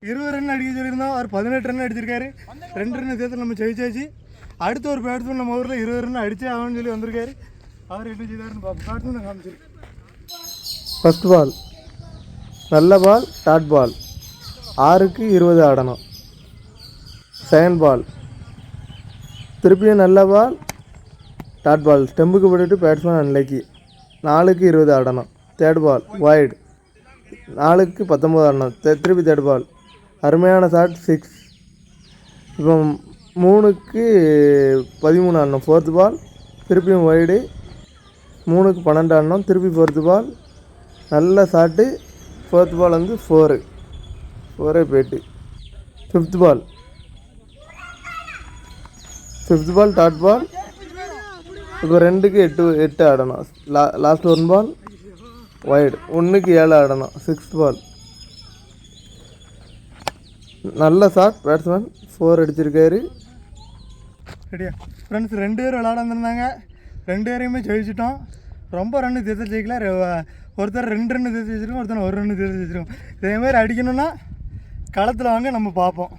20 run அடிக்க சொல்லியிருந்தோம். அவர் 18 run அடிச்சிருக்காரு. 2 ரன் சேர்த்து நம்ம ஜெயிச்சாச்சு. அடுத்த ஒரு பேட்ஸ்மேன் நம்ம ஊரில் 20 ரன் அடிச்சே ஆகணும்னு சொல்லி வந்திருக்காரு. அவர் என்ன செய்தாருன்னு பார்ப்போம். பேட்ஸ்மேன் காமிச்சிரு. ஃபர்ஸ்ட் பால் நல்ல பால், டாட் பால் 6க்கு 20 ஆடணும். செகண்ட் பால் திருப்பியும் நல்ல பால், டாட் பால் ஸ்டெம்புக்கு போட்டுட்டு பேட்ஸ்மேன் அன்லக்கி 4க்கு 20 ஆடணும். தேர்ட் பால் வைடு 4க்கு 19 ஆடணும். திருப்பி தேர்ட் பால் அருமையான ஷாட் 6. இப்போ 3க்கு 13 ஆடணும். ஃபோர்த் பால் திருப்பியும் வைடு 3க்கு 12 ஆடணும். திருப்பி ஃபோர்த் பால் நல்ல ஷாட்டு. ஃபோர்த் பால் வந்து 4 போயிட்டு. ஃபிஃப்த் பால் டாட் பால் இப்போ 2க்கு 8 ஆடணும். லாஸ்ட் 1 பால் வைடு 1க்கு 7 ஆடணும். சிக்ஸ்த் பால் நல்ல ஷாட், பேட்ஸ்மேன் 4 அடிச்சிருக்காரு. ரெடியா ஃப்ரெண்ட்ஸ், 2 பேர் விளாட வந்திருந்தாங்க. 2 பேரையுமே ஜெயிச்சிட்டோம். ரொம்ப ரன்னு தேர்த்து ஜெயிக்கல. ஒருத்தர் 2 ரன்னு தேர்த்து வச்சுருக்கோம், ஒருத்தர் 1 ரன்னு தேர்த்து வச்சுருக்கோம். இதேமாதிரி அடிக்கணும்னா களத்தில் வாங்க, நம்ம பார்ப்போம்.